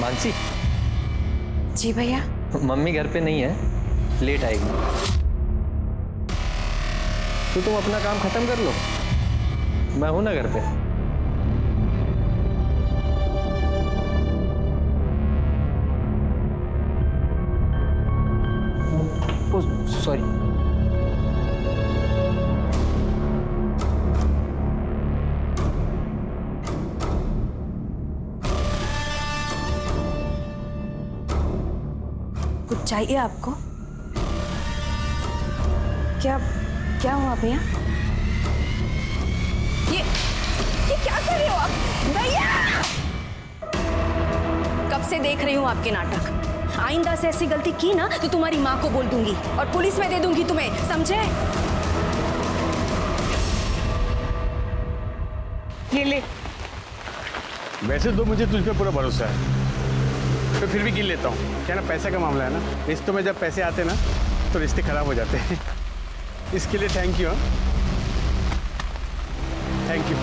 मानसी। जी भैया। मम्मी घर पे नहीं है, लेट आएगी। तो तुम अपना काम खत्म कर लो, मैं हूं ना घर पे। Oh sorry. कुछ चाहिए आपको? क्या क्या हुआ भैया? ये क्या कर रहे हो आप भैया? कब से देख रही हूँ आपके नाटक। आइंदा से ऐसी गलती की ना तो तुम्हारी माँ को बोल दूंगी और पुलिस में दे दूंगी तुम्हें, समझे? ये ले। वैसे तो मुझे तुझ पे पूरा भरोसा है, तो फिर भी गिन लेता हूँ। क्या ना, पैसे का मामला है ना, रिश्तों में जब पैसे आते ना तो रिश्ते खराब हो जाते हैं। इसके लिए थैंक यू। Thank you.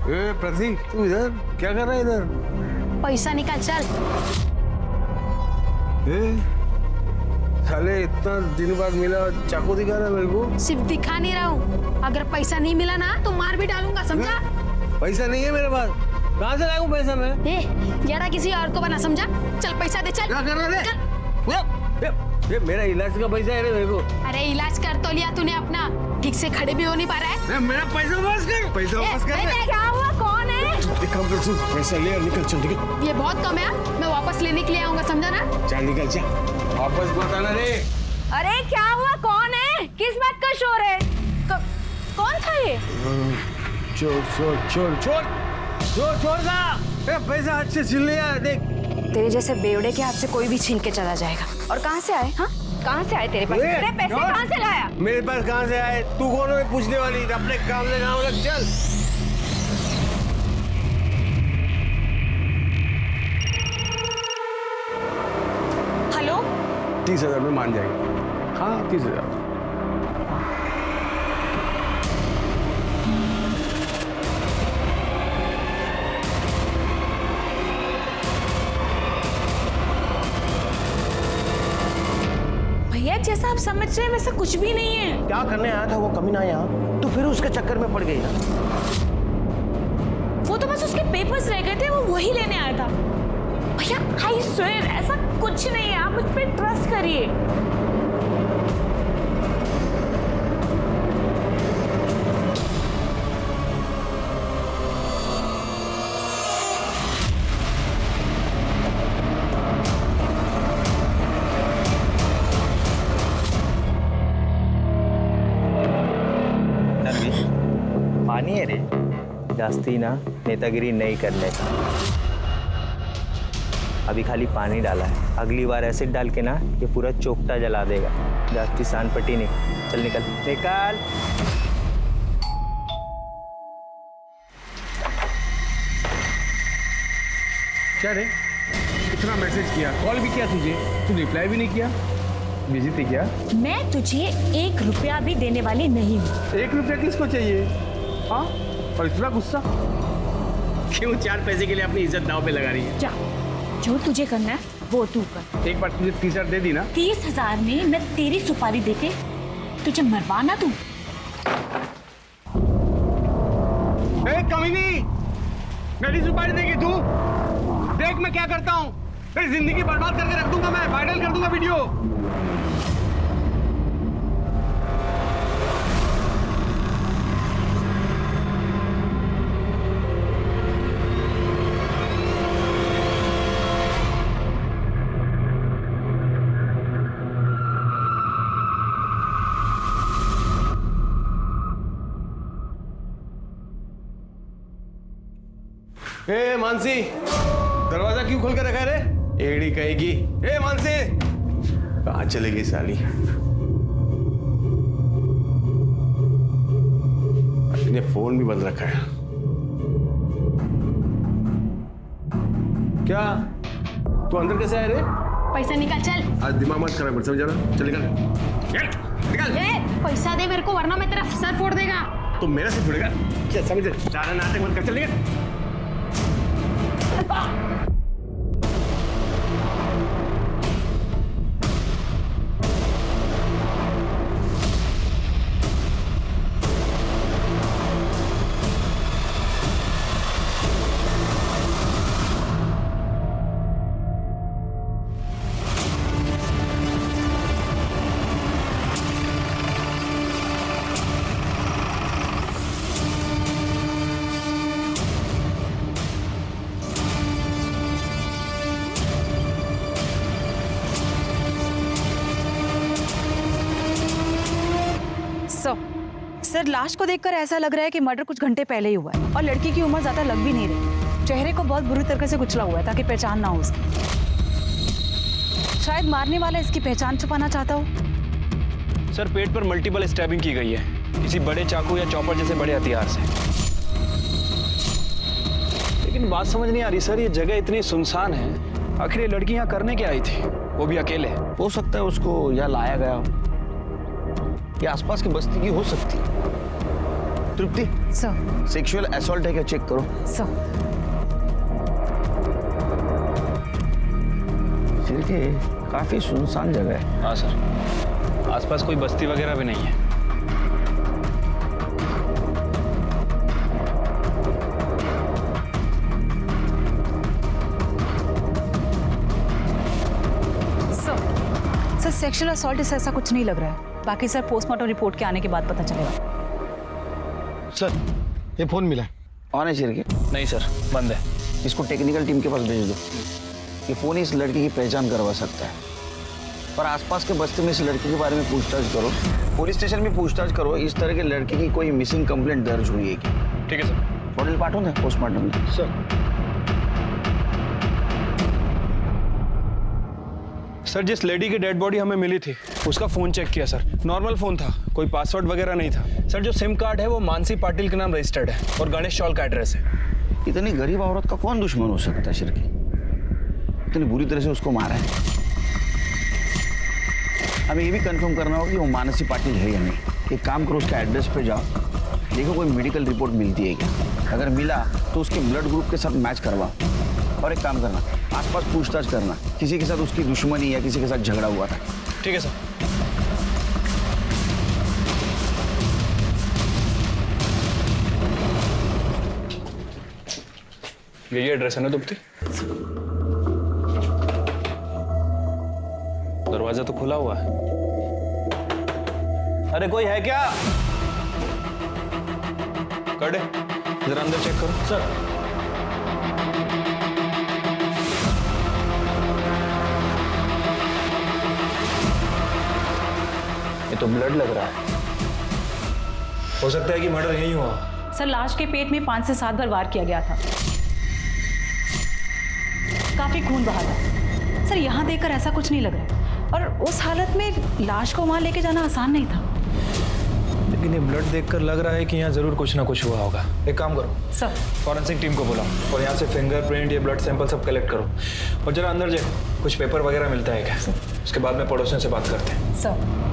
ए प्रतीक, तू इधर क्या कर रहा है? इधर पैसा निकाल चल। साले इतना दिन बाद मिला, चाकू दिखा रहा है मेरे को। सिर्फ दिखा नहीं रहा हूँ, अगर पैसा नहीं मिला ना तो मार भी डालूंगा, समझा? पैसा नहीं है मेरे पास, कहाँ से लाऊं पैसा मैं? यारा किसी और को बना, समझा? चल पैसा दे, चल। क्या कर रहा है? ये मेरा इलाज का पैसा है रे मेरे को। अरे इलाज कर तो लिया तूने अपना, ठीक से खड़े भी हो नहीं पा रहा है। मेरा पैसा वापस कर, पैसा वापस कर। क्या हुआ? कौन है? एक काम कर, सुन, पैसा ले और निकल, चल निकल। ये बहुत कम है, मैं वापस लेने के लिए आऊंगा, समझा ना? चल निकल, चल वापस मत आना रे। अरे क्या हुआ? कौन है? किस बात का शोर है? कौन था ये? चोर चोर चोर चोर चोर चोर का पैसा हाथ से छीन लिया। देख, तेरे जैसे बेवड़े के हाथ से कोई भी छीन के चला जाएगा। और कहाँ से आए? हाँ, कहाँ से आए तेरे पास? तेरे पैसे कहाँ से लाया? मेरे पास कहाँ से आए? तू कौन है पूछने वाली? अपने काम से काम लग, चल। हेलो? 30,000 में मान जाएंगे। हाँ 30,000। भैया जैसा आप समझ रहे हैं वैसा कुछ भी नहीं है। क्या करने आया था वो कमीना यहाँ? तो फिर उसके चक्कर में पड़ गई ना। वो तो बस उसके पेपर्स रह गए थे, वो वही लेने आया था। भैया आई स्वेयर ऐसा कुछ नहीं है, आप मुझ पे ट्रस्ट करिए। पानी है रे, जास्ती ना नेतागिरी नहीं करने का। अभी खाली पानी डाला है, अगली बार एसिड डाल के ना ये पूरा चोपटा जला देगा। जास्ती सान पट्टी नहीं। चल निकल निकाल। क्या रे, इतना मैसेज किया, कॉल भी किया तुझे, तू रिप्लाई भी नहीं किया। बिजी थी क्या? मैं तुझे 1 रुपया भी देने वाली नहीं हूँ। 1 रुपया किसको चाहिए? हाँ, और इतना गुस्सा क्यों? 4 पैसे के लिए अपनी इज्जत दांव पे लगा रही है। जा, जो तुझे करना है वो तू कर। एक बार तुझे 30,000 दे दी ना। 30,000 में मैं तेरी सुपारी देके तुझे मरवाना दूं? कमीनी, मेरी सुपारी देगी तू? देख मैं क्या करता हूँ, तेरी जिंदगी बर्बाद करके रख दूंगा मैं, वायरल कर दूंगा वीडियो। ए मानसी, दरवाजा क्यों खोल के रखा है रे? एड़ी कहेगी। ए मानसी, कहाँ चलेगी साली? अपने फोन भी बंद रखा है। क्या तू अंदर कैसे आया रे? पैसा निकाल चल। आज दिमाग मत खराब कर, समझा ना? चल निकल। ए, पैसा दे मेरे को वरना मैं तेरा सर फोड़ देगा। तो मेरा सिर फोड़ेगा क्या? समझ ज्यादा नाटक मत कर, चल निकल। सर, लाश को देखकर ऐसा लग रहा है कि मर्डर कुछ घंटे पहले ही हुआ है और लड़की की उम्र ज्यादा लग भी नहीं रही। चेहरे को बहुत बुरी तरीके से कुचला हुआ है ताकि पहचान ना हो उसकी। शायद मारने वाला इसकी पहचान छुपाना चाहता हो। सर, पेट पर मल्टीपल स्टैबिंग की गई है किसी बड़े चाकू या चॉपर जैसे बड़े हथियार से। लेकिन बात समझ नहीं आ रही सर, ये जगह इतनी सुनसान है, आखिर ये लड़की यहाँ करने क्या आई थी, वो भी अकेले? हो सकता है उसको यहाँ लाया गया हो, ये आसपास की बस्ती की हो सकती है। तृप्ति, सर। सेक्सुअल असॉल्ट है क्या, चेक करो। सर। फिर के काफी सुनसान जगह है। हाँ सर, आसपास कोई बस्ती वगैरह भी नहीं है। सर, सेक्सुअल असॉल्ट से ऐसा कुछ नहीं लग रहा है। बाकी सर पोस्टमार्टम रिपोर्ट के आने के बाद पता चलेगा। सर, ये फोन मिला ऑन है चिरके? नहीं सर, बंद है। इसको टेक्निकल टीम के पास भेज दो। ये फोन इस लड़की की पहचान करवा सकता है। पर आसपास के बस्ती में इस लड़की के बारे में पूछताछ करो, पुलिस स्टेशन में पूछताछ करो। इस तरह के लड़की की कोई मिसिंग कंप्लेंट दर्ज हुई है क्या? ठीक है सर। बॉडी पाठो ना पोस्टमार्टम में। सर, जिस लेडी की डेड बॉडी हमें मिली थी उसका फ़ोन चेक किया सर, नॉर्मल फ़ोन था, कोई पासवर्ड वगैरह नहीं था। सर, जो सिम कार्ड है वो मानसी पाटिल के नाम रजिस्टर्ड है और गणेश चौल का एड्रेस है। इतनी गरीब औरत का कौन दुश्मन हो सकता है शिरके? इतनी बुरी तरह से उसको मारा है। हमें ये भी कंफर्म करना होगा कि वो मानसी पाटिल है या नहीं। एक काम करो, उसका एड्रेस पे जाओ, देखो कोई मेडिकल रिपोर्ट मिलती है क्या। अगर मिला तो उसके ब्लड ग्रुप के साथ मैच करवाओ। और एक काम करना, आसपास पूछताछ करना, किसी के साथ उसकी दुश्मनी या किसी के साथ झगड़ा हुआ था। ठीक है सर। ये एड्रेस है ना दुप्ती? दरवाजा तो खुला हुआ है। अरे कोई है क्या? कड़े, जरा अंदर चेक करो। सर। ये तो ब्लड लग रहा है, हो सकता है कि मर्डर यही हुआ। सर, लाश के पेट में 5 से 7 बार वार किया गया था। काफी खून बहा था। सर, यहाँ देखकर ऐसा कुछ नहीं लग रहा और उस हालत में लाश को वहां लेके जाना आसान नहीं था। लेकिन ये ब्लड देखकर लग रहा है कि यहाँ जरूर कुछ ना कुछ हुआ होगा। एक काम करो सर, फॉरेंसिक टीम को बुलाओ और यहाँ से फिंगरप्रिंट या ब्लड सैंपल सब कलेक्ट करो और जरा अंदर जाए, कुछ पेपर वगैरह मिलता है क्या? उसके बाद में पड़ोसियों से बात करते हैं। सर।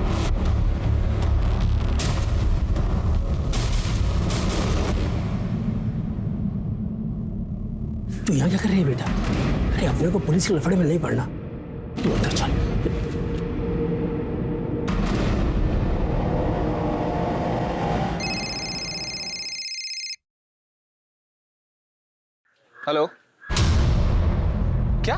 तू यहाँ क्या कर रही है बेटा? अरे अपने को पुलिस के लफड़े में नहीं पड़ना, तू अंदर चल। हेलो, क्या?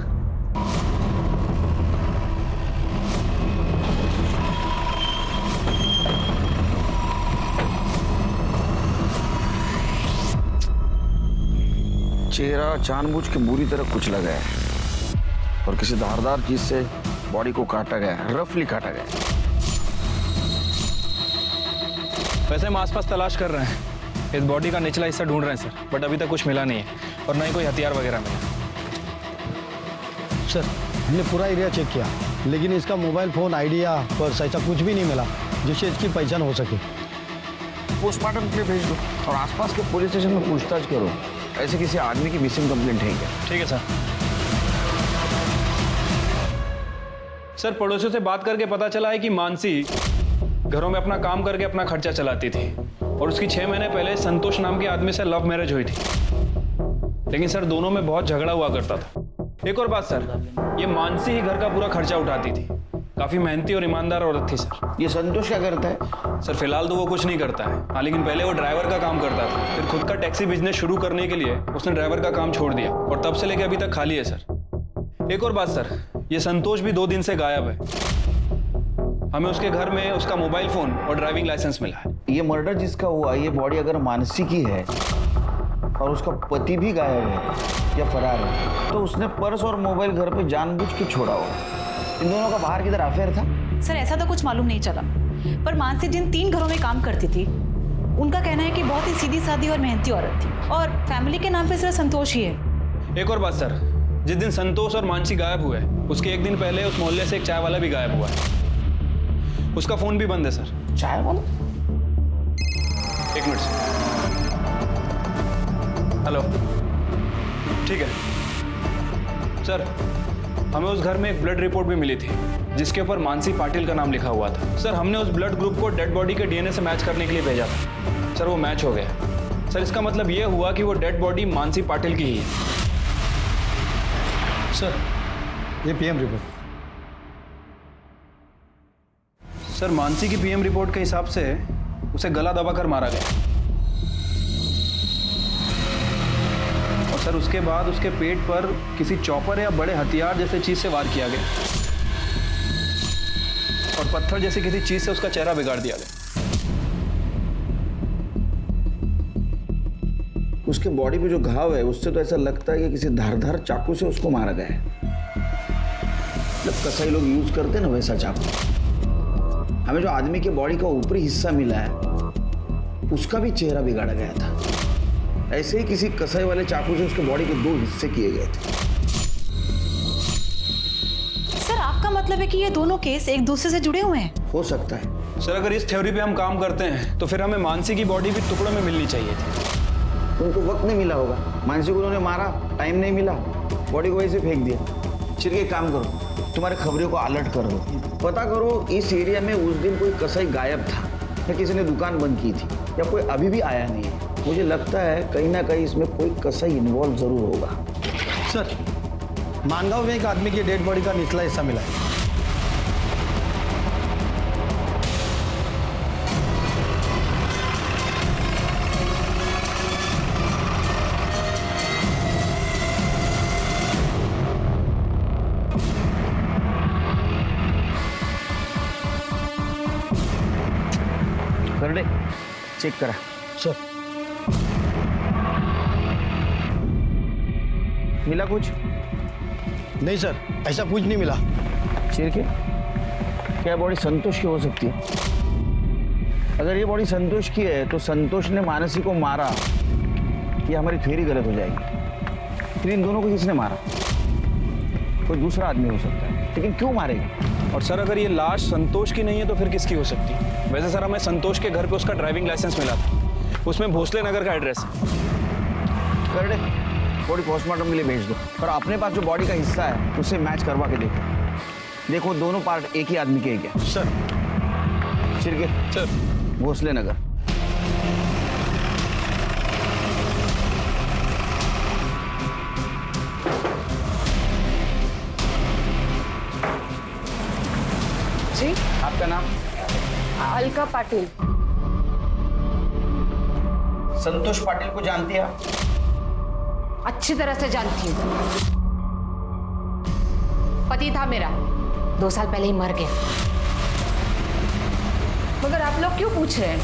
चेहरा जानबूझ के बुरी तरह कुचला गया है और किसी धारदार चीज से बॉडी को काटा गया है, रफली काटा गया है। वैसे हम आसपास तलाश कर रहे हैं, इस बॉडी का निचला हिस्सा ढूंढ रहे हैं सर, बट अभी तक कुछ मिला नहीं है और ना ही कोई हथियार वगैरह मिला। सर, हमने पूरा एरिया चेक किया लेकिन इसका मोबाइल फोन, आईडी या पर्स ऐसा कुछ भी नहीं मिला जिससे इसकी पहचान हो सके। पोस्टमार्टम के लिए भेज दो और आसपास के पुलिस स्टेशन में पूछताछ करो, ऐसे किसी आदमी की मिसिंग कंप्लेंट है क्या। ठीक है सर। सर पड़ोसियों से बात करके पता चला है कि मानसी घरों में अपना काम करके अपना खर्चा चलाती थी और उसकी 6 महीने पहले संतोष नाम के आदमी से लव मैरिज हुई थी। लेकिन सर दोनों में बहुत झगड़ा हुआ करता था। एक और बात सर, ये मानसी ही घर का पूरा खर्चा उठाती थी। काफी मेहनती और ईमानदार औरत थी सर। ये संतोष क्या करता है? सर फिलहाल तो वो कुछ नहीं करता है, हाँ, लेकिन पहले वो ड्राइवर का काम करता था। फिर खुद का टैक्सी बिजनेस शुरू करने के लिए उसने ड्राइवर का काम छोड़ दिया और तब से लेकर अभी तक खाली है सर। एक और बात सर, ये संतोष भी 2 दिन से गायब है। हमें उसके घर में उसका मोबाइल फोन और ड्राइविंग लाइसेंस मिला है। ये मर्डर जिसका हुआ, ये बॉडी अगर मानसी की है और उसका पति भी गायब है या फरार है, तो उसने पर्स और मोबाइल घर पे जानबूझ के छोड़ा होगा। इन दोनों का बाहर किधर अफेयर था? सर ऐसा तो कुछ मालूम नहीं चला, पर मानसी जिन 3 घरों में काम करती थी उनका कहना है कि बहुत ही सीधी सादी और मेहनती औरत थी और फैमिली के नाम पे सिर्फ संतोष ही है। एक और बात सर, जिस दिन संतोष और मानसी गायब हुए उसके 1 दिन पहले उस मोहल्ले से एक चाय वाला भी गायब हुआ है। उसका फोन भी बंद है सर। चाय वाला? 1 मिनट सर। हेलो, ठीक है सर, हमें उस घर में एक ब्लड रिपोर्ट भी मिली थी जिसके ऊपर मानसी पाटिल का नाम लिखा हुआ था। सर हमने उस ब्लड ग्रुप को डेड बॉडी के डीएनए से मैच करने के लिए भेजा था। सर वो मैच हो गया। सर इसका मतलब ये हुआ कि वो डेड बॉडी मानसी पाटिल की ही है। सर ये पीएम रिपोर्ट। सर मानसी की पीएम रिपोर्ट के हिसाब से उसे गला दबाकर मारा गया और सर उसके बाद उसके पेट पर किसी चॉपर या बड़े हथियार जैसे चीज से वार किया गया और पत्थर जैसे किसी चीज से उसका चेहरा बिगाड़ दिया गया। उसके बॉडी पे जो घाव है उससे तो ऐसा लगता है कि किसी धारदार चाकू से उसको मारा गया है। मतलब कसाई लोग यूज करते हैं ना वैसा चाकू। हमें जो आदमी के बॉडी का ऊपरी हिस्सा मिला है उसका भी चेहरा बिगाड़ा गया था। ऐसे ही किसी कसाई वाले चाकू से उसके बॉडी के 2 हिस्से किए गए थे। सर आपका मतलब है कि ये दोनों केस एक दूसरे से जुड़े हुए हैं? हो सकता है। सर अगर इस थ्योरी पे हम काम करते हैं तो फिर हमें मानसी की बॉडी भी टुकड़ों में मिलनी चाहिए थी। उनको वक्त नहीं मिला होगा, मानसी को उन्होंने मारा, टाइम नहीं मिला, बॉडी को वैसे फेंक दिया। चिर के काम करो, तुम्हारे खबरों को अलर्ट कर दो, पता करो इस एरिया में उस दिन कोई कसाई गायब था या किसी ने दुकान बंद की थी या कोई अभी भी आया नहीं है। मुझे लगता है कहीं ना कहीं इसमें कोई कसाई इन्वॉल्व जरूर होगा। सर मानगांव में एक आदमी की डेड बॉडी का निचला हिस्सा मिला है। कर दे, चेक करा। सर मिला कुछ? नहीं सर, ऐसा कुछ नहीं मिला। चिर के क्या बॉडी संतोष की हो सकती है? अगर ये बॉडी संतोष की है तो संतोष ने मानसी को मारा, ये हमारी थ्योरी गलत हो जाएगी। फिर इन दोनों को किसने मारा? कोई दूसरा आदमी हो सकता है, लेकिन क्यों मारेगा? और सर अगर ये लाश संतोष की नहीं है तो फिर किसकी हो सकती है? वैसे सर हमें संतोष के घर पे उसका ड्राइविंग लाइसेंस मिला था, उसमें भोसले नगर का एड्रेस है। कर दे, बॉडी पोस्टमार्टम के लिए भेज दो और अपने पास जो बॉडी का हिस्सा है उससे मैच करवा के देखो। देखो दोनों पार्ट एक ही आदमी के हैं क्या? सर चिरके सर भोसले नगर। जी आपका नाम? अलका पाटिल। संतोष पाटिल को जानती है आप? अच्छी तरह से जानती हूँ। पति था मेरा, 2 साल पहले ही मर गया। मगर आप लोग क्यों पूछ रहे हैं?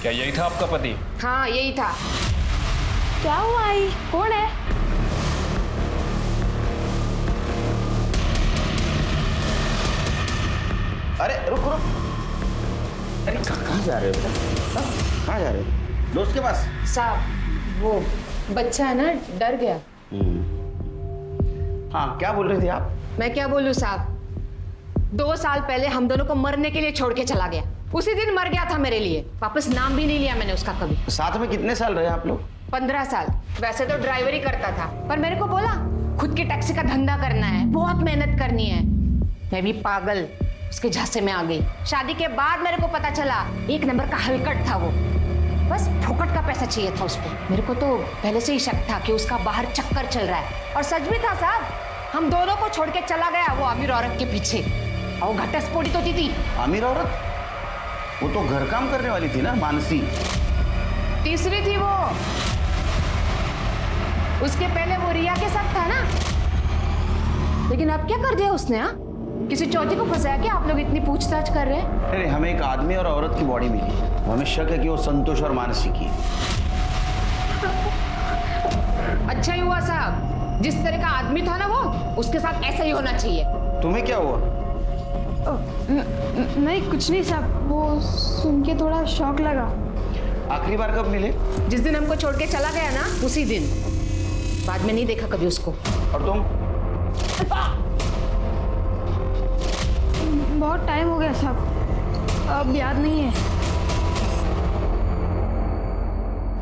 क्या यही था आपका पति? हाँ यही था। क्या हुआ आई? कौन है? अरे रुक रुक, अरे कहाँ जा रहे हो बेटा? कहाँ जा रहे हो? दोस्त के पास? साहब वो बच्चा है ना, डर गया। हाँ क्या बोल रहे थे आप? मैं क्या बोलूं साहब, 2 साल पहले हम दोनों को मरने के लिए छोड़ के चला गया। उसी दिन मर गया था मेरे लिए, वापस नाम भी नहीं लिया मैंने उसका कभी। साथ में कितने साल रहे आप लोग? 15 साल। वैसे तो ड्राइवरी करता था, पर मेरे को बोला खुद की टैक्सी का धंधा करना है, बहुत मेहनत करनी है। मैं भी पागल उसके झांसे में आ गई। शादी के बाद मेरे को पता चला एक नंबर का हलकट था वो, बस फोकट का पैसा चाहिए था उसको। मेरे को तो पहले से ही शक था कि उसका बाहर चक्कर चल रहा है, और सच भी था साहब। हम दोनों को छोड़ के चला गया वो अमीर औरत के पीछे, और वो घटस्फोटित होती थी। आमिर औरत? वो तो घर काम करने वाली थी ना, मानसी। तीसरी थी वो, उसके पहले वो रिया के साथ था ना। लेकिन अब क्या कर दिया उसने? हाँ, किसी चौथी को फंसाया क्या? आप लोग इतनी पूछताछ कर रहे हैं। अरे हमें एक आदमी और औरत की बॉडी मिली, हमें शक है कि वो संतोष और मानसी की। अच्छा ही हुआ साहब, जिस तरह का आदमी था ना वो, उसके साथ ऐसा ही होना चाहिए। तुम्हें क्या हुआ? नहीं कुछ नहीं साहब, वो सुन के थोड़ा शौक लगा। आखिरी बार कब मिले? जिस दिन हमको छोड़ के चला गया ना, उसी दिन। बाद में नहीं देखा कभी उसको। और तुम? बहुत टाइम हो गया साहब, अब याद नहीं है।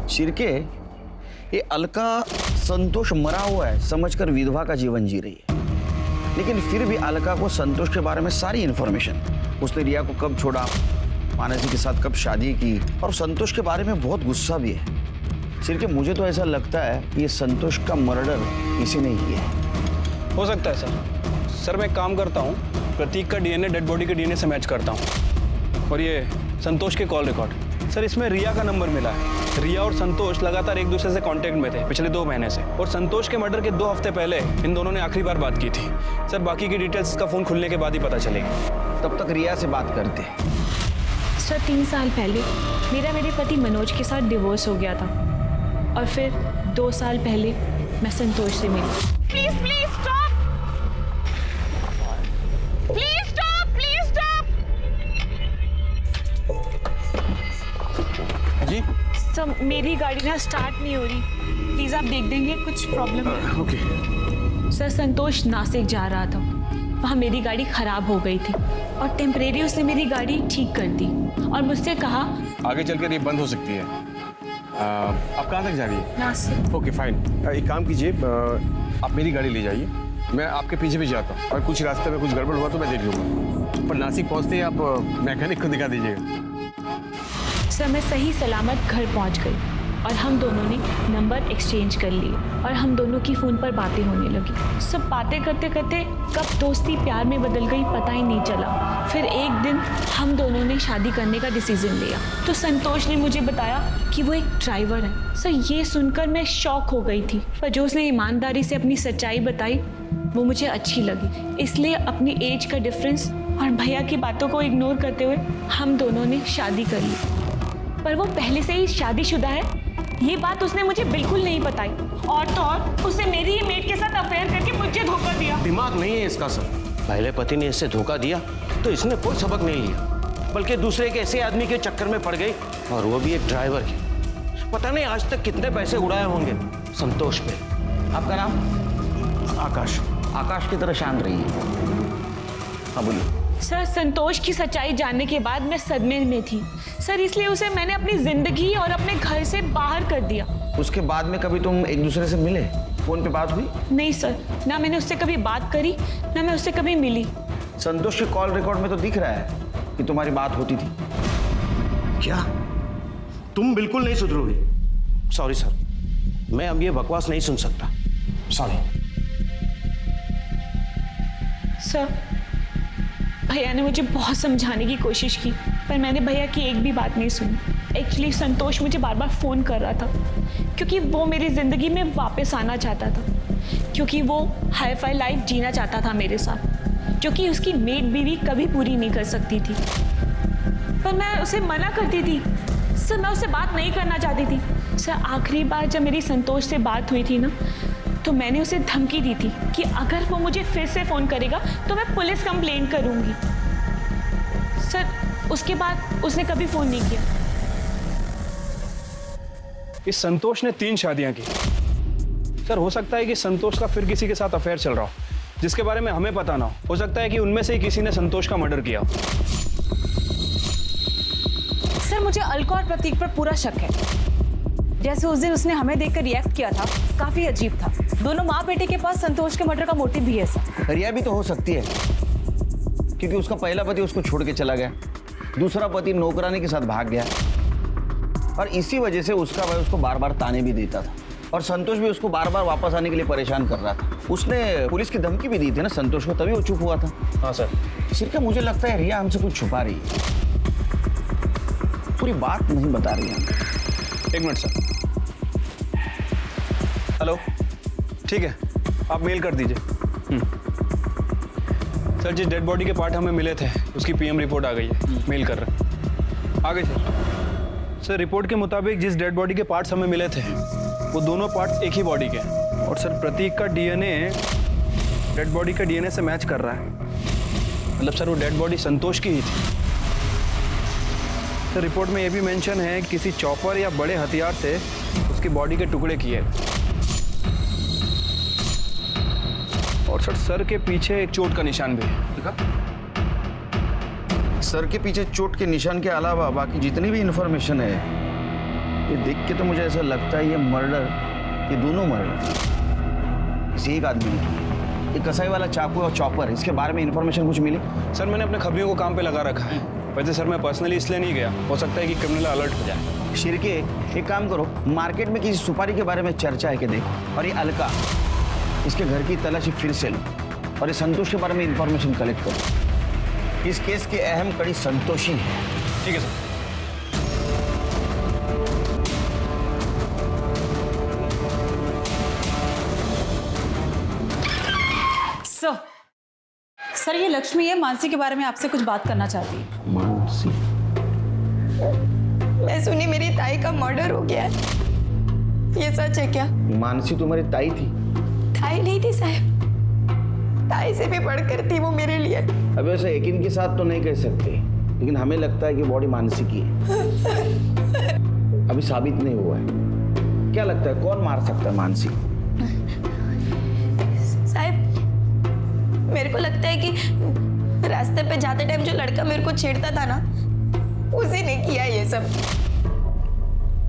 शिरके, ये अलका संतोष मरा हुआ है समझकर विधवा का जीवन जी रही है, लेकिन फिर भी अलका को संतोष के बारे में सारी इन्फॉर्मेशन, उसने रिया को कब छोड़ा, मानसी के साथ कब शादी की, और संतोष के बारे में बहुत गुस्सा भी है। सिर्फ मुझे तो ऐसा लगता है कि ये संतोष का मर्डर इसी ने किया है। हो सकता है सर मैं एक काम करता हूँ, प्रतीक का डीएनए डेड बॉडी के डीएनए से मैच करता हूँ, और ये संतोष के कॉल रिकॉर्ड। सर इसमें रिया का नंबर मिला है। रिया और संतोष लगातार एक दूसरे से कांटेक्ट में थे पिछले 2 महीने से, और संतोष के मर्डर के 2 हफ्ते पहले इन दोनों ने आखिरी बार बात की थी। सर बाकी की डिटेल्स का फोन खुलने के बाद ही पता चलेगी। तब तक रिया से बात करते हैं। सर 3 साल पहले मेरे पति मनोज के साथ डिवोर्स हो गया था, और फिर 2 साल पहले मैं संतोष से मिली। Please please stop, please stop, please stop. जी सर मेरी गाड़ी ना स्टार्ट नहीं हो रही, प्लीज आप देख देंगे, कुछ प्रॉब्लम है। ओके। सर संतोष नासिक जा रहा था, वहाँ मेरी गाड़ी खराब हो गई थी, और टेम्परेरी उसने मेरी गाड़ी ठीक कर दी, और मुझसे कहा आगे चलकर ये बंद हो सकती है। आप कहाँ तक जा रही है? नासिक। ओके फाइन, एक काम कीजिए, आप मेरी गाड़ी ले जाइए, मैं आपके पीछे भी जाता हूँ, और कुछ रास्ते में कुछ गड़बड़ हुआ तो मैं देख लूँगा। पर नासिक पहुँचते ही आप मैकेनिक को दिखा दीजिएगा। सर मैं सही सलामत घर पहुंच गई, और हम दोनों ने नंबर एक्सचेंज कर लिए, और हम दोनों की फ़ोन पर बातें होने लगी। सब बातें करते करते कब दोस्ती प्यार में बदल गई पता ही नहीं चला। फिर एक दिन हम दोनों ने शादी करने का डिसीजन लिया, तो संतोष ने मुझे बताया कि वो एक ड्राइवर है। सर ये सुनकर मैं शॉक हो गई थी, पर जो उसने ईमानदारी से अपनी सच्चाई बताई वो मुझे अच्छी लगी। इसलिए अपनी एज का डिफरेंस और भैया की बातों को इग्नोर करते हुए हम दोनों ने शादी कर ली। पर वो पहले से ही शादीशुदा है, ये बात उसने मुझे बिल्कुल नहीं बताई, और तो और उसने मेरी ही मेड के साथ अफेयर करके मुझे धोखा दिया। दिमाग नहीं है इसका सर। पहले पति ने इसे धोखा दिया तो इसने कोई सबक नहीं लिया, बल्कि दूसरे के ऐसे आदमी के चक्कर में पड़ गई, और वो भी एक ड्राइवर की। पता नहीं आज तक कितने पैसे उड़ाए होंगे संतोष पे। आपका नाम? आकाश। आकाश की तरह शांत रहिए। हाँ बोलिए। सर संतोष की सच्चाई जानने के बाद मैं सदमे में थी सर, इसलिए उसे मैंने अपनी जिंदगी और अपने घर से बाहर कर दिया। उसके बाद में कभी तुम एक दूसरे से मिले? फोन पे बात हुई? नहीं सर, ना मैंने उससे कभी बात करी, ना मैं उससे कभी मिली। संतोष के कॉल रिकॉर्ड में तो दिख रहा है कि तुम्हारी बात होती थी। क्या तुम बिल्कुल नहीं सुधरोगे? सॉरी सर, मैं अब ये बकवास नहीं सुन सकता, सॉरी। सर भैया ने मुझे बहुत समझाने की कोशिश की, पर मैंने भैया की एक भी बात नहीं सुनी। एक्चुअली संतोष मुझे बार बार फ़ोन कर रहा था क्योंकि वो मेरी ज़िंदगी में वापस आना चाहता था, क्योंकि वो हाई फाई लाइफ जीना चाहता था मेरे साथ, जो कि उसकी मेड बीवी कभी पूरी नहीं कर सकती थी। पर मैं उसे मना करती थी सर, मैं उससे बात नहीं करना चाहती थी। सर आखिरी बार जब मेरी संतोष से बात हुई थी ना, तो मैंने उसे धमकी दी थी कि अगर वो मुझे फिर से फ़ोन करेगा तो मैं पुलिस कंप्लेंट करूंगी। सर उसके बाद उसने कभी फ़ोन नहीं किया। इस संतोष ने 3 शादियां की। सर हो सकता है कि संतोष का फिर किसी के साथ अफेयर चल रहा हो जिसके बारे में हमें पता ना हो सकता है कि उनमें से ही किसी ने संतोष का मर्डर किया। सर मुझे अलका और प्रतीक पर पूरा शक है। जैसे उस दिन उसने हमें देखकर रिएक्ट किया था, काफी अजीब था। दोनों माँ बेटे के पास संतोष के मर्डर का मोटिव भी है सर। रिया भी तो हो सकती है, क्योंकि उसका पहला पति उसको छोड़ के चला गया, दूसरा पति नौकरानी के साथ भाग गया, और इसी वजह से उसका भाई उसको बार बार ताने भी देता था, और संतोष भी उसको बार बार वापस आने के लिए परेशान कर रहा था। उसने पुलिस की धमकी भी दी थी ना संतोष को, तभी वो चुप हुआ था। हाँ सर। सिर्फ मुझे लगता है रिया हमसे कुछ छुपा रही है, पूरी बात नहीं बता रही है। एक मिनट सर। हेलो, ठीक है, आप मेल कर दीजिए। सर, जिस डेड बॉडी के पार्ट हमें मिले थे उसकी पीएम रिपोर्ट आ गई है, मेल कर रहे हैं। आ गई सर। सर, रिपोर्ट के मुताबिक जिस डेड बॉडी के पार्ट्स हमें मिले थे वो दोनों पार्ट्स एक ही बॉडी के हैं, और सर प्रतीक का डीएनए डेड बॉडी के डीएनए से मैच कर रहा है। मतलब सर वो डेड बॉडी संतोष की ही थी। सर, रिपोर्ट में ये भी मेंशन है कि किसी चॉपर या बड़े हथियार से उसकी बॉडी के टुकड़े किए, और सर के पीछे एक चोट का निशान भी है। सर के पीछे चोट के निशान के अलावा बाकी जितनी भी इंफॉर्मेशन है, ये देख के तो मुझे ऐसा लगता है ये मर्डर, ये दोनों मर्डर इसी एक आदमी ने। ये कसाई वाला चाकू और चॉपर, इसके बारे में इंफॉर्मेशन कुछ मिली? सर, मैंने अपने खबरियों को काम पे लगा रखा है। वैसे सर मैं पर्सनली इसलिए नहीं गया, हो सकता है कि क्रिमिनल अलर्ट हो जाए। शिरके, एक काम करो, मार्केट में किसी सुपारी के बारे में चर्चा है कि देखो, और ये अलका, इसके घर की तलाशी फिर से लो, और ये संतोष के बारे में इंफॉर्मेशन कलेक्ट करो। इस केस की अहम कड़ी संतोष ही है। ठीक है सर। सर, ये लक्ष्मी है, मानसी के बारे में आपसे कुछ बात करना चाहती है। मानसी? मैं सुनी मेरी ताई का मर्डर हो गया है, ये सच है क्या? मानसी तुम्हारी ताई थी? ताई नहीं थी साहब, ताई से भी बढ़कर थी वो मेरे लिए। अब ऐसा यकीन के साथ तो नहीं कह सकते, लेकिन हमें लगता है कि बॉडी मानसी की है। अभी साबित नहीं हुआ है। क्या लगता है कौन मार सकता है मानसी? साहब, मेरे को लगता है कि रास्ते पे जाते टाइम जो लड़का मेरे को छेड़ता था ना, उसी ने किया ये सब।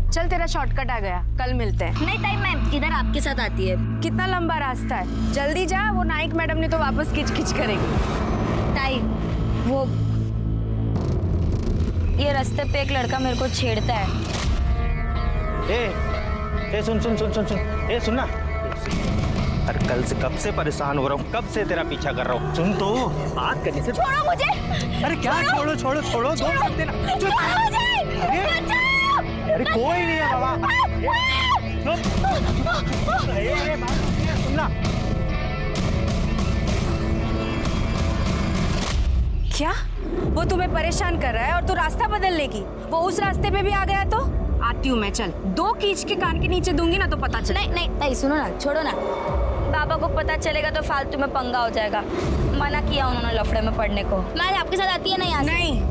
चल, तेरा शॉर्टकट आ गया, कल मिलते हैं। नहीं ताई, मैं इधर आपके साथ आती है। कितना लंबा रास्ता है, जल्दी जा, वो नाइक मैडम ने तो वापस खिच करेगी। ताई, वो ये रास्ते पे एक लड़का मेरे को छेड़ता है। ए सुन सुन सुन सुन सुन, ए सुन ना। अरे कल से कब से परेशान हो रहा हूँ, कब से तेरा पीछा कर रहा हूँ। सुन तो, बात करने से छोड़ो मुझे। अरे क्या छोड़ो छोड़ो छोड़ो, दो मत देना। अरे कोई नहीं है बाबा। सुनना, क्या वो तुम्हें परेशान कर रहा है और तू रास्ता बदल लेगी? वो उस रास्ते पे भी आ गया तो आती हूँ मैं। चल, दो कीच के कान के नीचे दूंगी ना तो पता चले। नहीं नहीं ताई, सुनो ना, छोड़ो ना। पापा को पता चलेगा तो फालतू में पंगा हो जाएगा। मना किया उन्होंने लफड़े में पड़ने को। मैं आपके साथ आती है ना यहाँ से? नहीं,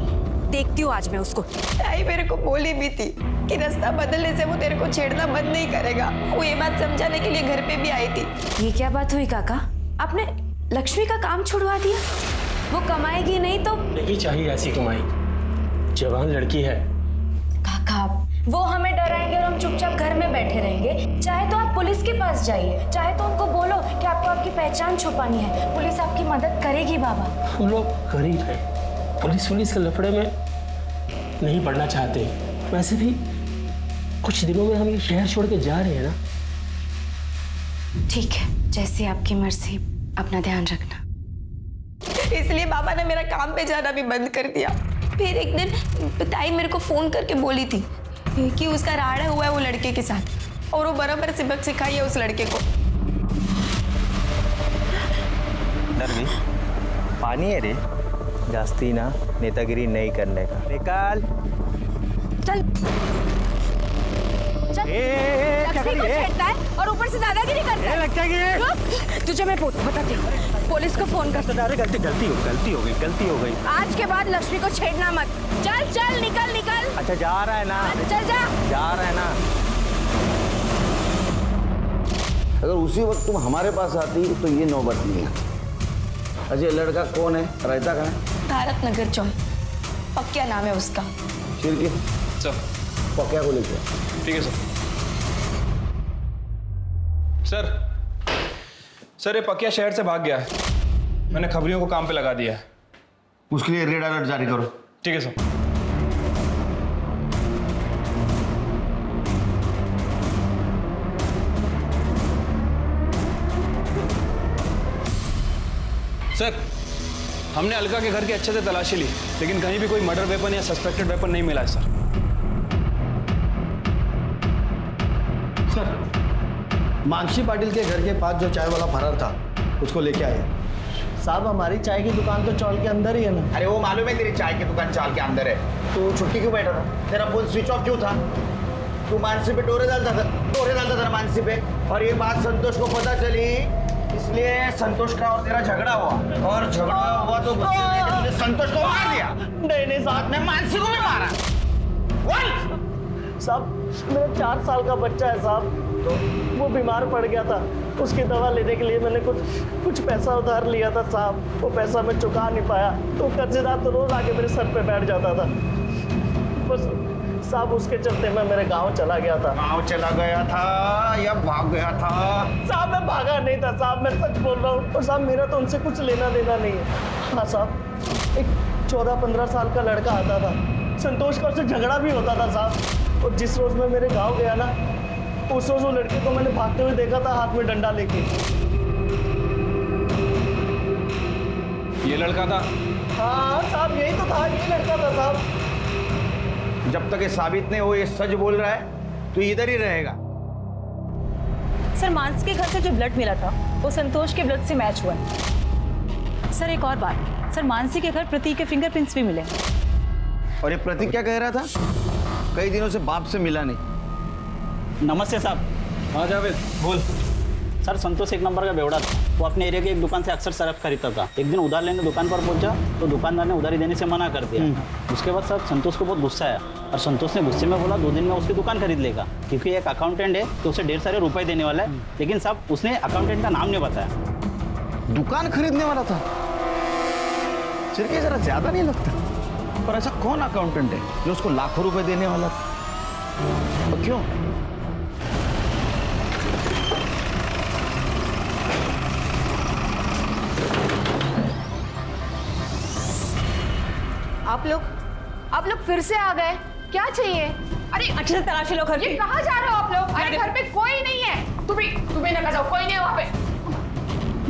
देखती हूँ आज मैं उसको। ताई मेरे को बोली भी थी कि रास्ता बदलने से वो तेरे को छेड़ना बंद नहीं करेगा। वो ये बात समझाने के लिए घर पे भी आई थी। ये क्या बात हुई काका? आपने लक्ष्मी का काम छुड़वा दिया? वो कमाएगी नहीं तो? नहीं चाहिए ऐसी कमाई, जवान लड़की है। काका, वो हमें डराएंगे और हम चुपचाप घर में बैठे रहेंगे। चाहे तो आप पुलिस के पास जाइए, चाहे तो उनको बोलो कि आपको आपकी पहचान छुपानी है, पुलिस आपकी मदद करेगी बाबा। हम लोग गरीब हैं, पुलिस के लफड़े में नहीं पड़ना चाहते। वैसे भी कुछ दिनों में हम ये शहर छोड़ के जा रहे हैं ना। ठीक है, जैसे आपकी मर्जी, अपना ध्यान रखना। इसलिए बाबा ने मेरा काम पे जाना भी बंद कर दिया। फिर एक दिन ताई मेरे को फोन करके बोली थी कि उसका राड़ा हुआ है वो लड़के के साथ, और वो बराबर सबक सिखाई है उस लड़के को। नरवी, पानी है रे, जास्ती ना नेतागिरी नहीं करने का। निकाल। चल लक्ष्मी को छेड़ता है और ऊपर से दादागिरी करता है। लगता है कि तुझे मैं बताती हूँ, पुलिस को फोन कर। अरे गलती हो गई। आज के बाद लक्ष्मी को छेड़ना मत। चल चल, निकल। अच्छा, जा रहा है ना? चल जा रहा है ना? अगर उसी वक्त तुम हमारे पास आती तो ये नौबत नहीं है। अजय लड़का कौन है, रहता कहाँ है? भारत नगर चौक, पक्या नाम है उसका। शिरके, सर पक्या को लेके। ठीक है सर। सर, सर ये पकिया शहर से भाग गया है। मैंने खबरियों को काम पे लगा दिया है। उसके लिए रेड अलर्ट जारी करो। ठीक है सर। सर हमने अलका के घर की अच्छे से तलाशी ली, लेकिन कहीं भी कोई मर्डर वेपन या सस्पेक्टेड वेपन नहीं मिला है सर। सर, मानसी पाटिल के घर के पास जो चाय वाला फरार था उसको लेके आए। साहब हमारी चाय की दुकान तो चौल के अंदर ही है ना। अरे वो मालूम है तेरी चाय की दुकान चाल के अंदर है, तो छुट्टी क्यों बैठा था? तेरा फोन स्विच ऑफ क्यों था? तू मानसी पे डोरे डालता था मानसी पे, और ये बात संतोष को पता चली, इसलिए संतोष का और तेरा झगड़ा हुआ, और झगड़ा हुआ तो गुस्से में तुमने संतोष को मार दिया। नहीं साथ में मानसी को भी मारा। साहब मेरा 4 साल का बच्चा है साहब, तो वो बीमार पड़ गया था, उसकी दवा लेने के लिए मैंने कुछ पैसा उधार लिया था साहब, वो पैसा मैं चुका नहीं पाया, तो कर्जेदार तो रोज आके मेरे सर पे बैठ जाता था। बस साहब उसके चलते मैं मेरे गांव चला गया था। गांव चला गया था या भाग गया था? साहब मैं भागा नहीं था साहब, मैं सच बोल रहा हूँ। और साहब मेरा तो उनसे कुछ लेना देना नहीं है। हाँ साहब, एक 14-15 साल का लड़का आता था, संतोष का उससे झगड़ा भी होता था साहब। और जिस रोज मैं मेरे गांव गया ना, उस रोज वो लड़के को मैंने भागते हुए देखा था हाथ में डंडा लेके। ये लड़का था? हाँ साहब यही तो था, यही लड़का था साहब। जब तक ये साबित नहीं हो ये सच बोल रहा है तो इधर ही रहेगा। सर मानसी के घर से जो ब्लड मिला था वो संतोष के ब्लड से मैच हुआ है। सर एक और बात, सर मानसी के घर प्रतीक के फिंगरप्रिंट्स भी मिले। और ये प्रतीक क्या कह रहा था? कई दिनों से बाप से मिला नहीं। नमस्ते साहब। हाँ जावेद बोल। सर संतोष एक नंबर का बेवड़ा था, वो अपने एरिया की एक दुकान से अक्सर सरफ खरीदता था। एक दिन उधार लेने दुकान पर पहुंचा तो दुकानदार ने उधारी देने से मना कर दिया। उसके बाद सर संतोष को बहुत गुस्सा आया, और संतोष ने गुस्से में बोला 2 दिन में उसकी दुकान खरीद लेगा, क्योंकि एक अकाउंटेंट है तो उसे ढेर सारे रुपए देने वाला है। लेकिन साहब उसने अकाउंटेंट का नाम नहीं बताया। दुकान खरीदने वाला था? सिर्फ ये जरा ज्यादा नहीं लगता? पर ऐसा कौन अकाउंटेंट है जो उसको लाखों रुपए देने वाला था? और क्यों? आप लोग फिर से आ गए, क्या चाहिए? अरे अच्छे से तलाशी लो घर की। कहाँ जा रहे हो आप लोग? अरे घर पे कोई नहीं है। तुम्हें ना जाओ, कोई नहीं है वहाँ पे।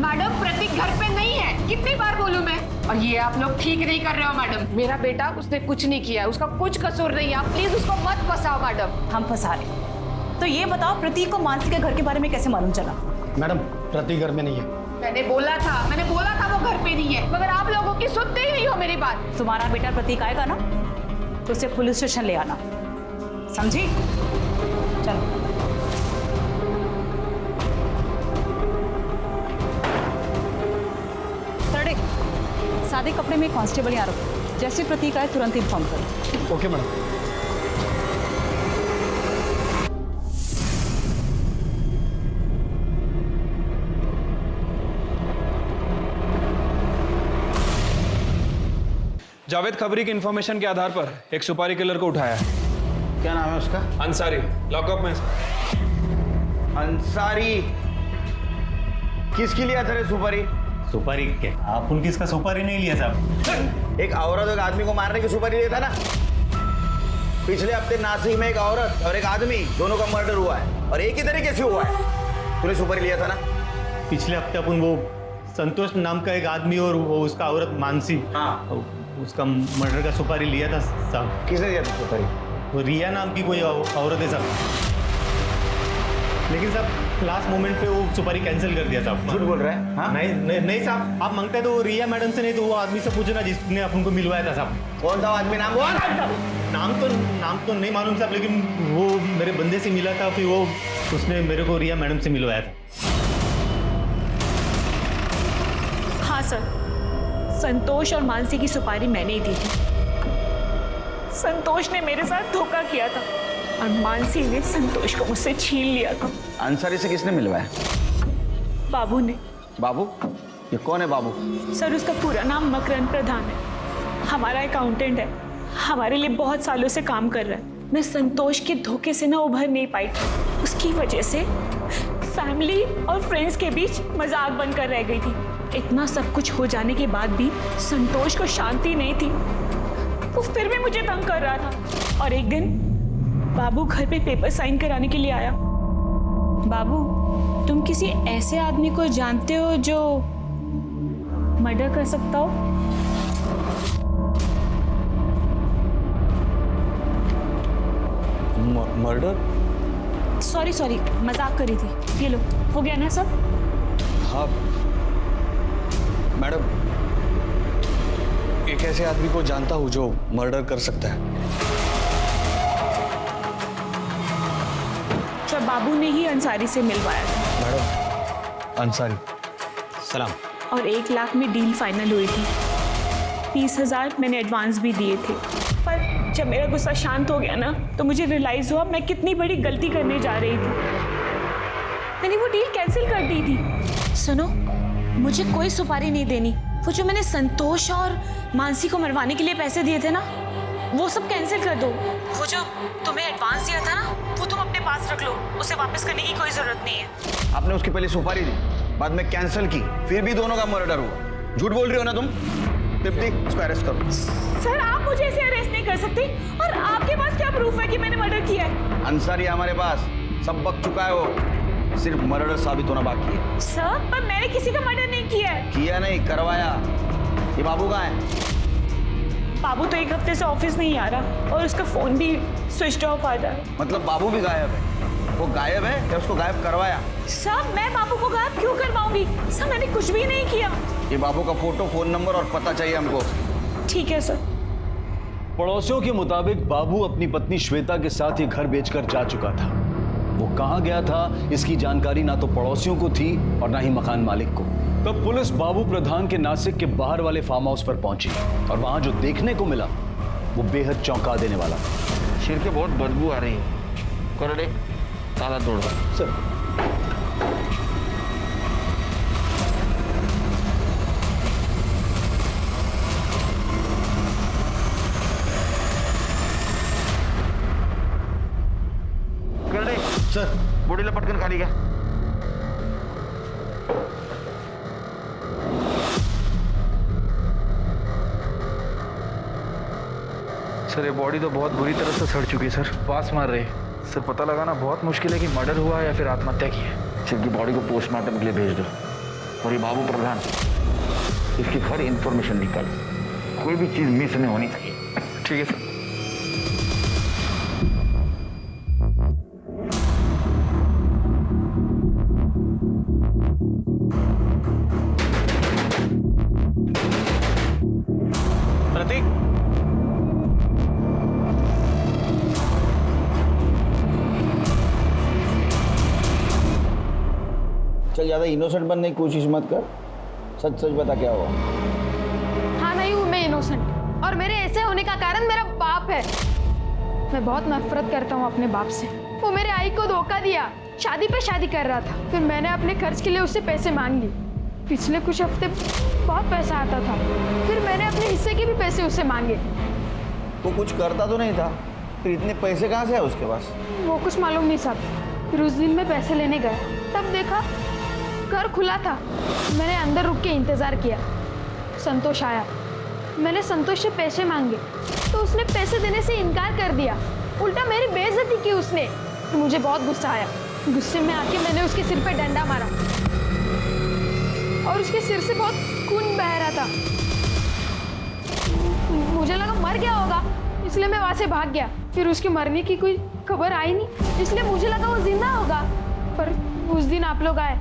मैडम प्रतीक घर पे नहीं है, कितनी बार बोलूं मैं? और ये आप लोग ठीक नहीं कर रहे हो मैडम। मेरा बेटा उसने कुछ नहीं किया, उसका कुछ कसूर नहीं है, आप प्लीज उसको मत फंसाओ मैडम। हम फंसा रहे। तो ये बताओ प्रतीक को मानसी के घर के बारे में कैसे मालूम चला? मैडम प्रतीक घर में नहीं है। मैंने बोला था वो घर पे नहीं है, मगर आप लोगों की सुनते ही नहीं हो मेरी बात। तुम्हारा बेटा प्रतीक आएगा ना तो उसे पुलिस स्टेशन ले आना, समझी? चलो। थर्ड सादे कपड़े में कांस्टेबल यहाँ रखो, जैसे प्रतीक आए तुरंत इन्फॉर्म करो। Okay madam. जावेद खबरी की इंफॉर्मेशन के आधार पर एक सुपारी किलर को उठाया है। क्या नाम है उसका? अंसारी, लॉकअप में। अंसारी? किसकी लिया था रे सुपारी? सुपारी क्या? आप उनकी इसका सुपारी नहीं लिया साहब। एक औरत एक आदमी को मारने की सुपारी लिया था ना? पिछले हफ्ते नासिक में एक औरत और एक आदमी दोनों का मर्डर हुआ है, और एक ही तरीके से हुआ है। तूने सुपारी लिया था ना? पिछले हफ्ते अपन वो संतोष नाम का एक आदमी और वो उसका औरत मानसी, हाँ, उसका मर्डर का सुपारी लिया था साहब। किसने दिया था सुपारी? वो रिया नाम की कोई औरत है साहब, लेकिन साहब लास्ट मोमेंट पे वो सुपारी कैंसिल कर दिया साहब। झूठ बोल रहा है? हाँ? नहीं साहब, आप मांगते तो रिया मैडम से, नहीं तो वो आदमी से पूछना जिसने अपन को मिलवाया था साहब। कौन था आदमी? नाम बोल। नाम तो नहीं मालूम साहब, लेकिन वो मेरे बंदे से मिला था, फिर वो उसने मेरे को रिया मैडम से मिलवाया था। हाँ सर, संतोष और मानसी की सुपारी मैंने ही दी थी। संतोष ने मेरे साथ धोखा किया था और मानसी ने संतोष को मुझसे छीन लिया था। अंसारी से किसने मिलवाया? बाबू ने। बाबू? ये कौन है बाबू? सर उसका पूरा नाम मकरंद प्रधान है, हमारा अकाउंटेंट है, हमारे लिए बहुत सालों से काम कर रहा है। मैं संतोष के धोखे से ना उभर नहीं पाई, उसकी वजह से फैमिली और फ्रेंड्स के बीच मजाक बनकर रह गई थी। इतना सब कुछ हो जाने के बाद भी संतोष को शांति नहीं थी। वो फिर भी मुझे तंग कर रहा था। और एक दिन बाबू घर पे पेपर साइन कराने के लिए आया। बाबू, तुम किसी ऐसे आदमी को जानते हो जो मर्डर कर सकता हो? मर्डर? सॉरी, मजाक करी थी। ये लो, हो गया ना सब? हाँ मैडम, एक ऐसे आदमी को जानता हूँ जो मर्डर कर सकता है। तो बाबू ने ही अंसारी से मिलवाया था। मैडम, अंसारी सलाम। और 1 लाख में डील फाइनल हुई थी। 30,000 मैंने एडवांस भी दिए थे। पर जब मेरा गुस्सा शांत हो गया ना, तो मुझे रियलाइज हुआ मैं कितनी बड़ी गलती करने जा रही थी। मैंने वो डील कैंसिल कर दी थी। सुनो, मुझे कोई सुपारी नहीं देनी। वो जो मैंने संतोष और मानसी को मरवाने के लिए पैसे दिए थे ना, वो सब कैंसिल कर दो। वो जो तुम्हें एडवांस दिया था ना, वो तुम अपने पास रख लो। उसे वापस करने की कोई जरूरत नहीं है। आपने उसकी पहले सुपारी दी, बाद में कैंसिल की, फिर भी दोनों का मर्डर हुआ। झूठ बोल रही हो ना तुम? दीप्ति, इसको अरेस्ट करो। सर, आप मुझे ऐसे अरेस्ट नहीं कर सकते। और आपके पास क्या प्रूफ है कि मैंने मर्डर किया है? अंसारी हमारे पास सब बक चुका है। वो सिर्फ मर्डर साबित होना बाकी है। सर, पर मैंने किसी का मर्डर नहीं किया है। किया नहीं, करवाया। ये बाबू कहाँ है? बाबू तो 1 हफ्ते से ऑफिस नहीं आ रहा और उसका फोन भी स्विच ऑफ आ रहा है। मतलब बाबू भी गायब है? वो गायब है या उसको गायब करवाया? सर, मैं बाबू को गायब क्यों करवाऊंगी? सर, मैंने कुछ भी नहीं किया। ये बाबू का फोटो, फोन नंबर और पता चाहिए हमको। ठीक है सर। पड़ोसियों के मुताबिक बाबू अपनी पत्नी श्वेता के साथ ये घर बेचकर जा चुका था। वो कहाँ गया था, इसकी जानकारी ना तो पड़ोसियों को थी और ना ही मकान मालिक को। तब पुलिस बाबू प्रधान के नासिक के बाहर वाले फार्म हाउस पर पहुंची और वहां जो देखने को मिला वो बेहद चौंका देने वाला। सिर के बहुत बदबू आ रही है। करो दे, ताला तोड़ दो। सर, कर दे। सर, बॉडी लपटकर खाली क्या? सर, ये बॉडी तो बहुत बुरी तरह से सड़ चुकी है सर। पास मार रही सर। पता लगाना बहुत मुश्किल है कि मर्डर हुआ है या फिर आत्महत्या की है। सिर की बॉडी को पोस्टमार्टम के लिए भेज दो। और ये बाबू प्रधान, इसकी हर इंफॉर्मेशन निकालो। कोई भी चीज मिस नहीं होनी चाहिए। ठीक है सर। प्रतीक, चल, ज्यादा इनोसेंट बनने की कोशिश मत कर। सच सच बता, क्या हुआ? हाँ, नहीं हूँ मैं इनोसेंट। और मेरे ऐसे होने का कारण मेरा बाप है। मैं बहुत नफरत करता हूँ अपने बाप से। वो मेरे आई को धोखा दिया, शादी पे शादी कर रहा था। फिर मैंने अपने खर्च के लिए उससे पैसे मांग लिए। पिछले कुछ हफ्ते बहुत पैसा आता था, फिर मैंने अपने हिस्से के भी पैसे उससे मांगे। वो कुछ करता तो नहीं था, फिर इतने पैसे कहाँ से है उसके पास? वो कुछ मालूम नहीं साहब। फिर उस दिन मैं पैसे लेने गया, तब देखा घर खुला था। मैंने अंदर रुक के इंतज़ार किया। संतोष आया। मैंने संतोष से पैसे मांगे तो उसने पैसे देने से इनकार कर दिया। उल्टा मेरी बेइज्जती की उसने। तो मुझे बहुत गुस्सा आया। गुस्से में आके मैंने उसके सिर पे डंडा मारा और उसके सिर से बहुत खून बह रहा था। मुझे लगा मर गया होगा, इसलिए मैं वहाँ से भाग गया। फिर उसके मरने की कोई खबर आई नहीं, इसलिए मुझे लगा वो जिंदा होगा। पर उस दिन आप लोग आए,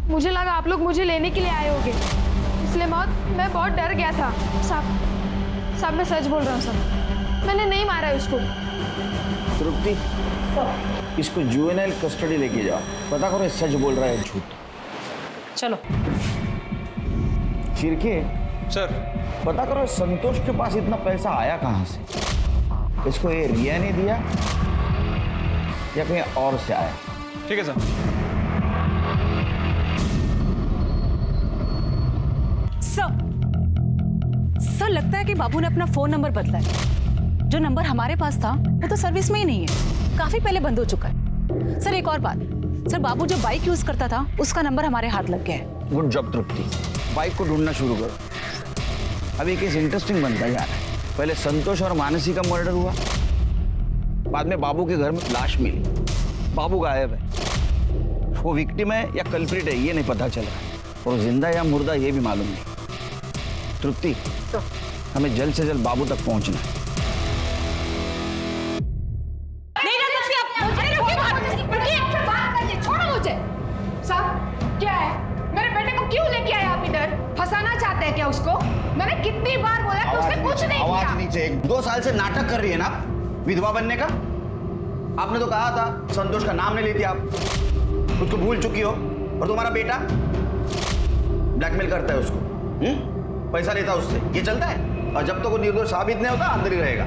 मुझे लगा आप लोग मुझे लेने के लिए आए होगे, इसलिए मैं बहुत डर गया था। साहब मैं सच बोल रहा हूँ साहब, मैंने नहीं मारा उसको। तृप्ति, इसको जुवेनाइल कस्टडी लेके जाओ। पता करो सच बोल रहा है झूठ। चलो। शिरके सर, पता करो संतोष के पास इतना पैसा आया कहाँ से? इसको ये रिया ने दिया या कहीं और से आया? ठीक है सर। सर, लगता है कि बाबू ने अपना फोन नंबर बदला है। जो नंबर हमारे पास था वो तो सर्विस में ही नहीं है, काफी पहले बंद हो चुका है। सर, एक और बात, सर बाबू जो बाइक यूज करता था उसका नंबर हमारे हाथ लग गया है। गुड जॉब तृप्ति, बाइक को ढूंढना शुरू करो। अब एक केस इंटरेस्टिंग बनता जा रहा है। पहले संतोष और मानसी का मर्डर हुआ, बाद में बाबू के घर में लाश मिली, बाबू गायब है। वो विक्टिम है या कल्प्रिट है ये नहीं पता चला, और जिंदा या मुर्दा ये भी मालूम नहीं। तृप्ति, हमें जल्द से जल्द बाबू तक पहुंचना है। क्या है? मेरे बेटे को क्यों लेके आए आप इधर? फंसाना चाहते हैं क्या उसको? मैंने कितनी बार बोला कि उसने कुछ नहीं किया। आवाज नीचे। 2 साल से नाटक कर रही है ना विधवा बनने का। आपने तो कहा था संतोष का नाम नहीं लेती आप, उसको भूल चुकी हो। और तुम्हारा बेटा ब्लैकमेल करता है उसको, पैसा लेता है उससे, ये चलता है। और जब तक वो निर्दोष साबित नहीं होता अंदर ही रहेगा।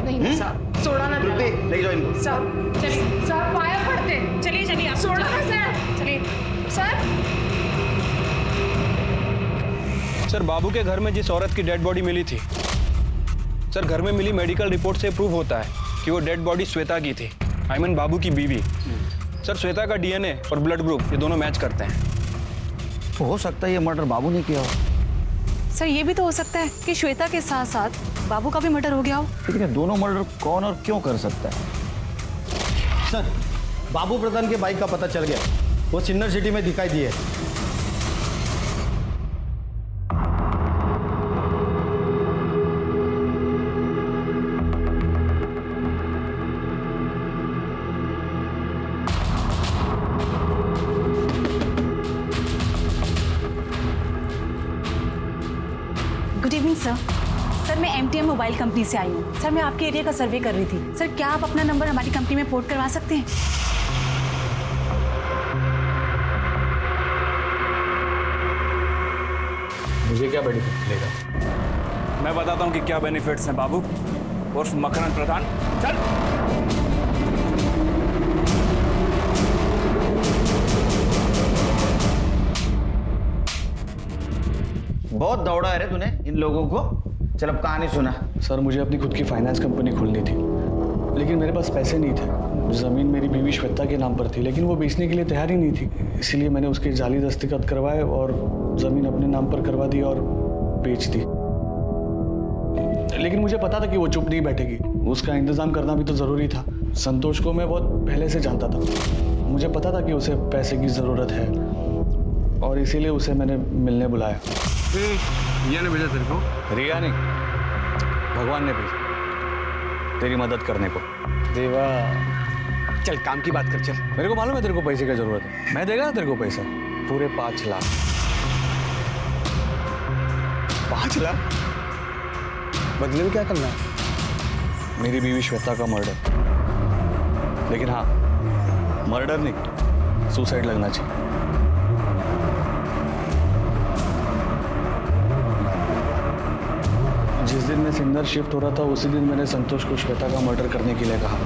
नहीं साहब, छोड़ा ना। ले जाओ इनको। साहब चलिए, साहब पाया पड़ते। चलिए चलिए आप छोड़ा ना सर। चलिए सर। सर बाबू के घर में जिस औरत की डेड बॉडी मिली थी, सर घर में मिली मेडिकल रिपोर्ट से प्रूव होता है कि वो डेड बॉडी श्वेता की थी। आई मीन बाबू की बीवी। सर श्वेता का डीएनए और ब्लड ग्रुप ये दोनों मैच करते हैं। तो हो सकता है ये मर्डर बाबू ने किया हो। सर ये भी तो हो सकता है कि श्वेता के साथ साथ बाबू का भी मर्डर हो गया हो। लेकिन ये दोनों मर्डर कौन और क्यों कर सकता है? सर बाबू प्रधान के बाइक का पता चल गया, वो सिन्नर सिटी में दिखाई दिए। Good evening sir. सर मैं MTM मोबाइल कंपनी से आई हूँ। सर मैं आपके एरिया का सर्वे कर रही थी। सर क्या आप अपना नंबर हमारी कंपनी में पोर्ट करवा सकते हैं? मुझे क्या बेनिफिट मिलेगा? मैं बताता हूँ कि क्या बेनिफिट्स हैं बाबू उर्फ मकरन प्रधान। चल। बहुत दौड़ा है रे तूने इन लोगों को। चल अब कहानी सुना। सर मुझे अपनी खुद की फाइनेंस कंपनी खोलनी थी, लेकिन मेरे पास पैसे नहीं थे। ज़मीन मेरी बीवी श्वेता के नाम पर थी, लेकिन वो बेचने के लिए तैयार ही नहीं थी। इसीलिए मैंने उसके जाली दस्तखत करवाए और ज़मीन अपने नाम पर करवा दी और बेच दी। लेकिन मुझे पता था कि वो चुप नहीं बैठेगी, उसका इंतज़ाम करना भी तो ज़रूरी था। संतोष को मैं बहुत पहले से जानता था, मुझे पता था कि उसे पैसे की ज़रूरत है और इसीलिए उसे मैंने मिलने बुलाया। रिया ने भेजा तेरे को? रिया नहीं, भगवान ने भेजा तेरी मदद करने को। देवा चल काम की बात कर। चल मेरे को मालूम है तेरे को पैसे की जरूरत है, मैं देगा ना तेरे को पैसा, पूरे 5 लाख। 5 लाख बदले में क्या करना है? मेरी बीवी श्वेता का मर्डर। लेकिन हाँ, मर्डर नहीं, सुसाइड लगना चाहिए। जिस दिन मैं सिन्नर शिफ्ट हो रहा था उसी दिन मैंने संतोष को श्वेता का मर्डर करने के लिए कहा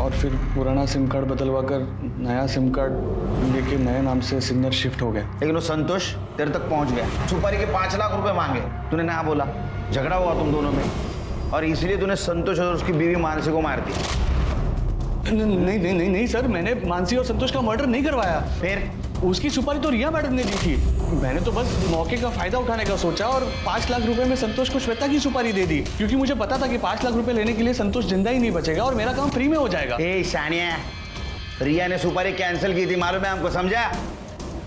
और फिर पुराना सिम कार्ड बदलवा कर नया सिम कार्ड लेके नए नाम से सिन्नर शिफ्ट हो गया। लेकिन वो संतोष तेरे तक पहुंच गया, सुपारी के 5 लाख रुपए मांगे, तूने ना बोला, झगड़ा हुआ तुम दोनों में और इसलिए तूने संतोष और उसकी बीवी मानसी को मार दिया। नहीं नहीं नहीं नहीं सर, मैंने मानसी और संतोष का मर्डर नहीं करवाया। फिर उसकी सुपारी तो रिया मैडम ने दी थी, मैंने तो बस मौके का फायदा उठाने का सोचा और 5 लाख रुपए में संतोष को श्वेता की सुपारी दे दी, क्योंकि मुझे पता था कि 5 लाख रुपए लेने के लिए संतोष जिंदा ही नहीं बचेगा और मेरा काम फ्री में हो जाएगा। ए शानिया, रिया ने सुपारी कैंसिल की थी, मालूम है हमको, समझा?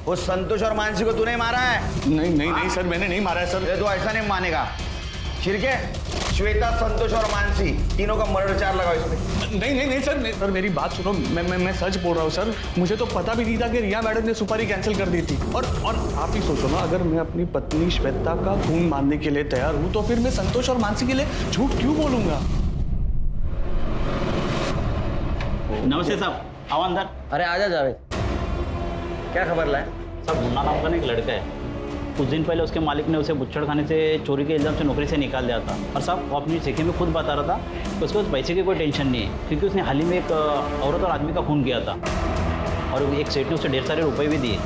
वो संतोष और मानसी को तूने मारा है? नहीं नहीं नहीं सर, मैंने नहीं मारा है सर। ये तो ऐसा नहीं मानेगा। छिड़के श्वेता, संतोष और मानसी तीनों का मर्डर चार्ज लगाओ इसमें। नहीं नहीं नहीं सर, सर मेरी बात सुनो, मैं सच बोल रहा हूँ सर। मुझे तो पता भी नहीं था कि रिया मैडम ने सुपारी कैंसिल कर दी थी। और आप ही सोचो ना, अगर मैं अपनी पत्नी श्वेता का खून मानने के लिए तैयार हूँ तो फिर मैं संतोष और मानसी के लिए झूठ क्यों बोलूंगा? नमस्ते साहब, आओ अंदर। अरे आजा जावेद, क्या खबर लाए? साहब मुन्ना नाम का एक लड़का है, कुछ दिन पहले उसके मालिक ने उसे बुच्छड़ खाने से चोरी के इल्ज़ाम से नौकरी से निकाल दिया था। और साहब वो अपनी चिट्ठी में खुद बता रहा था कि उसके पास पैसे की कोई टेंशन नहीं है, क्योंकि उसने हाल ही में एक औरत और आदमी का खून किया था और एक सेठ ने उसे ढेर सारे रुपए भी दिए।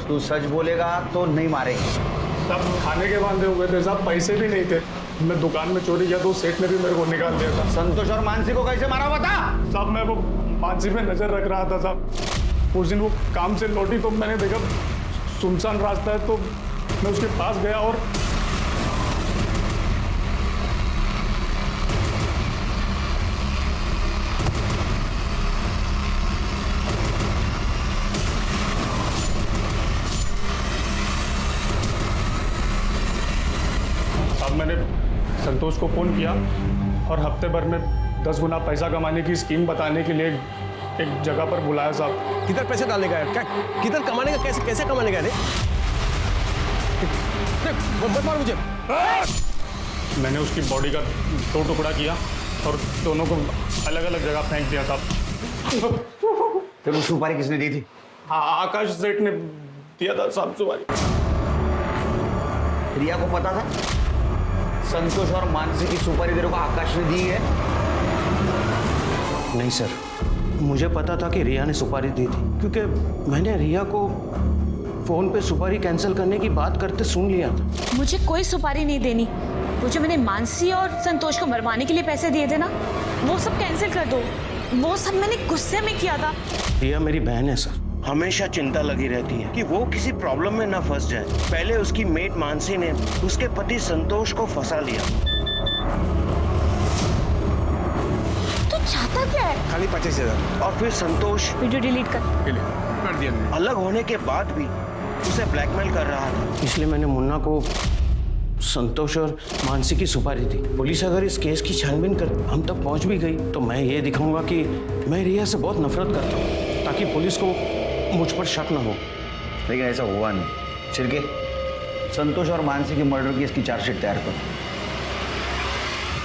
तू सच बोलेगा तो नहीं मारेंगे, सब खाने के बांधे हुए थे साहब, पैसे भी नहीं थे। मैं दुकान में चोरी किया तो सेठ ने भी मेरे को निकाल दिया था। संतोष और मानसी को कैसे मारा हुआ था? साहब मैं वो मानसी पे नजर रख रहा था साहब। उस दिन वो काम से लौटी तो मैंने देखा सुनसान रास्ता है, तो मैं उसके पास गया और साहब मैंने संतोष को फोन किया और हफ्ते भर में 10 गुना पैसा कमाने की स्कीम बताने के लिए एक जगह पर बुलाया साहब। किधर पैसे डालने का है? किधर कमाने का? कैसे कमाने का है? मत मार मुझे। मैंने उसकी बॉडी का 2 टुकड़ा किया और दोनों को अलग अलग जगह फेंक दिया साहब। तो वो सुपारी किसने दी थी? हाँ, आकाश सेठ ने दिया था साहब सुपारी। रिया को पता था संतोष और मानसी की सुपारी तेरे को आकाश ने दी है? नहीं सर, मुझे पता था कि रिया ने सुपारी दी थी, क्योंकि मैंने रिया को फोन पे सुपारी कैंसिल करने की बात करते सुन लिया था। मुझे कोई सुपारी नहीं देनी। वो जो मैंने मानसी और संतोष को मरवाने के लिए पैसे दिए थे ना, वो सब कैंसिल कर दो। वो सब मैंने गुस्से में किया था। रिया मेरी बहन है सर, हमेशा चिंता लगी रहती है कि वो किसी प्रॉब्लम में ना फंस जाए। पहले उसकी मेट मानसी ने उसके पति संतोष को फंसा लिया। तू चाहता क्या है? खाली 25,000। और फिर संतोष वीडियो डिलीट कर दिया। अलग होने के बाद भी उसे ब्लैकमेल कर रहा था, इसलिए मैंने मुन्ना को संतोष और मानसी की सुपारी दी। पुलिस अगर इस केस की छानबीन कर हम तक पहुंच भी गई तो मैं ये दिखाऊंगा कि मैं रिया से बहुत नफरत करता हूँ, ताकि पुलिस को मुझ पर शक न हो। लेकिन ऐसा हुआ नहीं। छिड़के, संतोष और मानसी की मर्डर की इसकी चार्जशीट तैयार करो।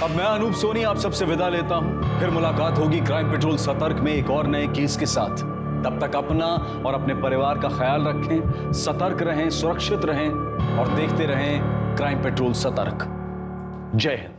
अब मैं अनूप सोनी आप सबसे विदा लेता हूं। फिर मुलाकात होगी क्राइम पेट्रोल सतर्क में एक और नए केस के साथ। तब तक अपना और अपने परिवार का ख्याल रखें, सतर्क रहें, सुरक्षित रहें और देखते रहें क्राइम पेट्रोल सतर्क। जय हिंद।